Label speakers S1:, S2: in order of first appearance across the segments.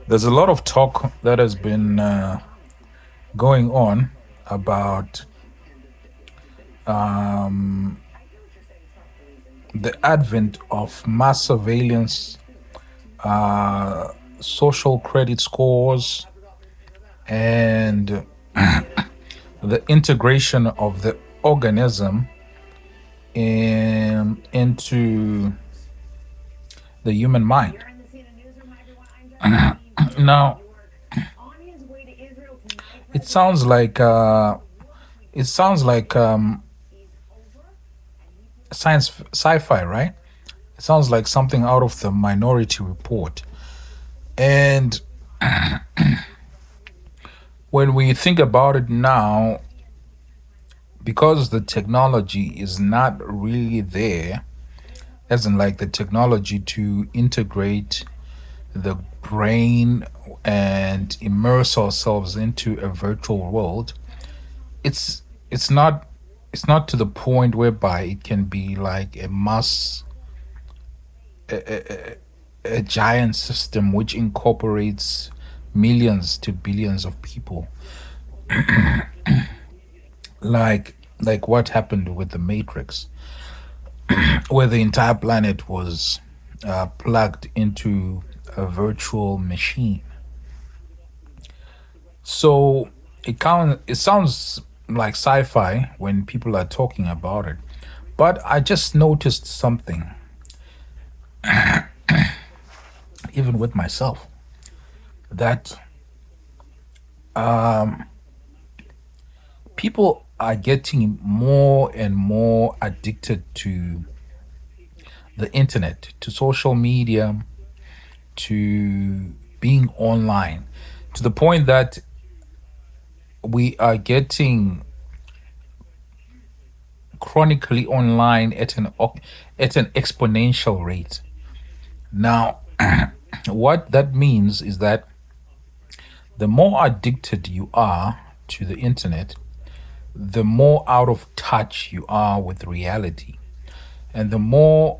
S1: There's a lot of talk that has been going on about the advent of mass surveillance, social credit scores, and the integration of the organism into the human mind. Now, it sounds like it sounds like science sci-fi, right? It sounds like something out of the Minority Report. And when we think about it now, because the technology is not really there, as in like the technology to integrate the brain and immerse ourselves into a virtual world, it's it's not it's not to the point whereby it can be like a giant system which incorporates millions to billions of people, like what happened with the Matrix, where the entire planet was plugged into a virtual machine. So it sounds like sci-fi when people are talking about it, but I just noticed something, even with myself, that people are getting more and more addicted to the internet, to social media, to being online, to the point that we are getting chronically online at an exponential rate. Now, what that means is that the more addicted you are to the internet, the more out of touch you are with reality, and the more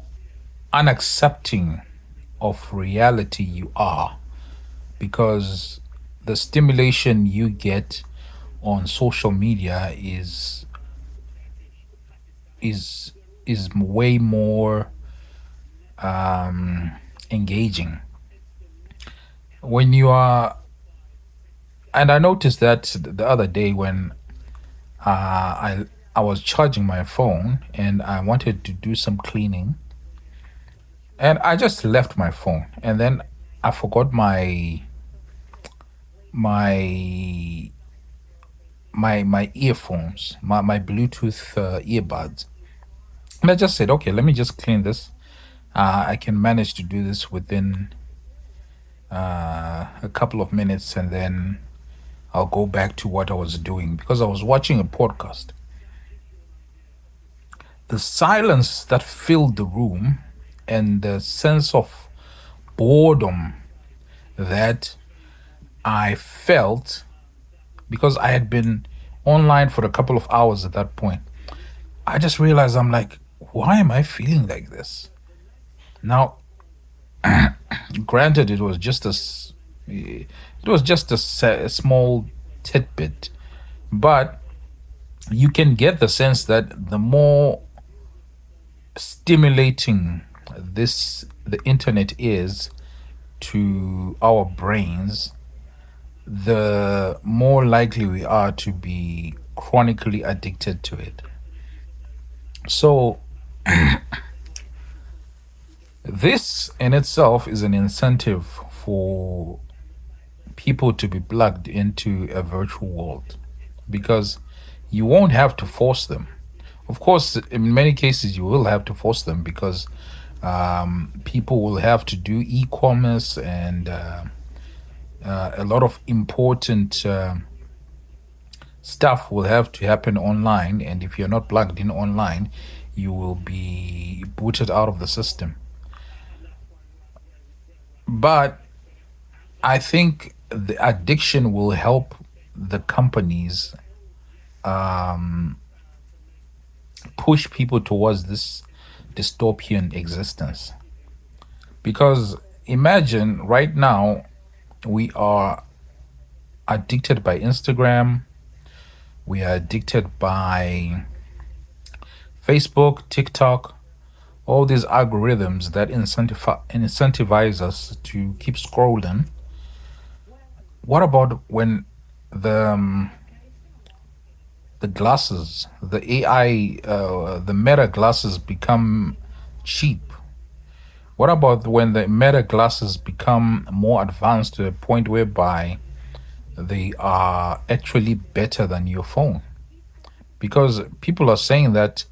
S1: unaccepting of reality you are, because the stimulation you get on social media is way more engaging when you are. And I noticed that the other day when I was charging my phone and I wanted to do some cleaning, and I just left my phone, and then I forgot my my earphones, my Bluetooth earbuds. And I just said, okay, let me just clean this. I can manage to do this within a couple of minutes, and then I'll go back to what I was doing because I was watching a podcast. The silence that filled the room and the sense of boredom that I felt, because I had been online for a couple of hours at that point, I just realized, I'm like, why am I feeling like this? Now, granted, it was just a small tidbit, but you can get the sense that the more stimulating the internet is to our brains, the more likely we are to be chronically addicted to it. So this in itself is an incentive for people to be plugged into a virtual world, because you won't have to force them. Of course, in many cases, you will have to force them because people will have to do e-commerce, and a lot of important stuff will have to happen online. And if you're not plugged in online, you will be booted out of the system. But I think the addiction will help the companies push people towards this dystopian existence. Because imagine right now We are addicted by Instagram. We are addicted by Facebook, TikTok, all these algorithms that incentivize us to keep scrolling. What about when the um, the glasses, the AI, the meta glasses become cheap? What about when the meta glasses become more advanced to a point whereby they are actually better than your phone? Because people are saying that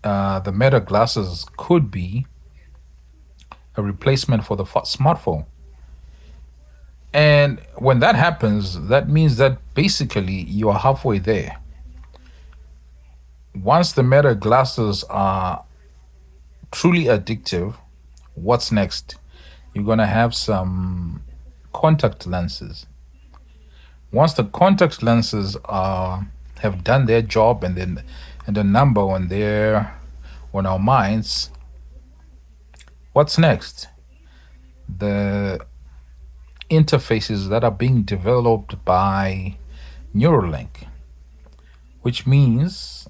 S1: the meta glasses could be a replacement for the smartphone. And when that happens, that means that basically you are halfway there. Once the meta glasses are truly addictive, what's next? You're going to have some contact lenses. Once the contact lenses are have done their job and the number on our minds, what's next? The interfaces that are being developed by Neuralink, which means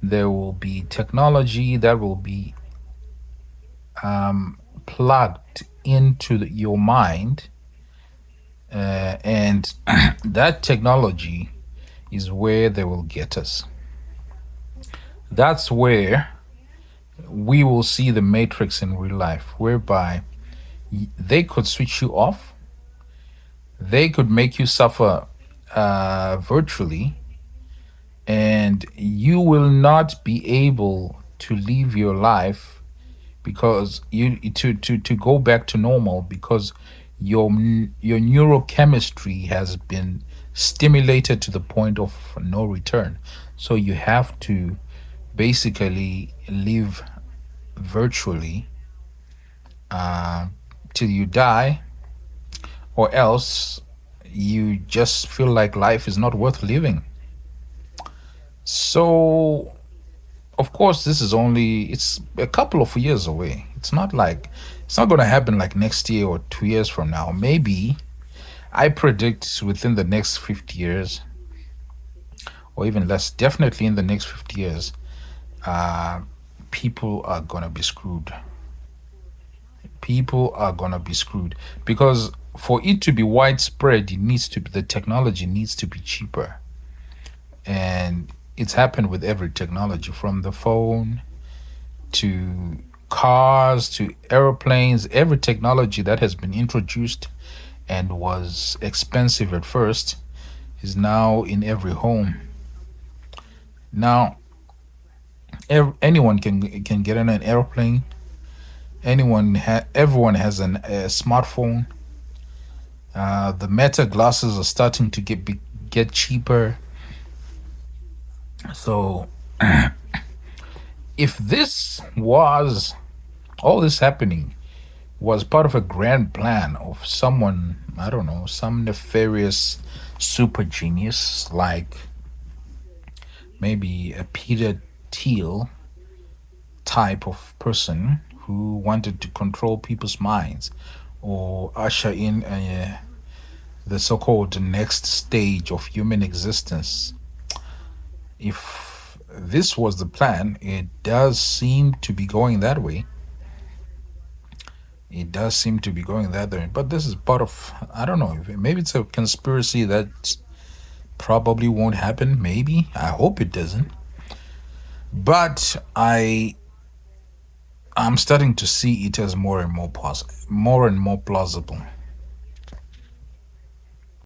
S1: there will be technology that will be plugged into your mind, and that technology is where they will get us. That's where we will see the matrix in real life, whereby they could switch you off, they could make you suffer virtually, and you will not be able to live your life because to go back to normal, because your neurochemistry has been stimulated to the point of no return. So you have to basically live virtually till you die, or else you just feel like life is not worth living. So of course this is only, it's a couple of years away. It's not going to happen like next year or 2 years from now. Maybe I predict within the next 50 years, or even less, definitely in the next 50 years, uh, people are going to be screwed. People are going to be screwed because for it to be widespread, the technology needs to be cheaper. And it's happened with every technology, from the phone to cars to airplanes. Every technology that has been introduced and was expensive at first is now in every home. Now, anyone can get on an airplane. Everyone has a smartphone. The Meta glasses are starting to get cheaper. So, if all this happening was part of a grand plan of someone, I don't know, some nefarious super genius like maybe a Peter Thiel type of person who wanted to control people's minds or usher in the so-called next stage of human existence. If this was the plan, it does seem to be going that way. It does seem to be going that way. But this is part of, I don't know, maybe it's a conspiracy that probably won't happen. Maybe. I hope it doesn't. But I'm starting to see it as more and more plausible.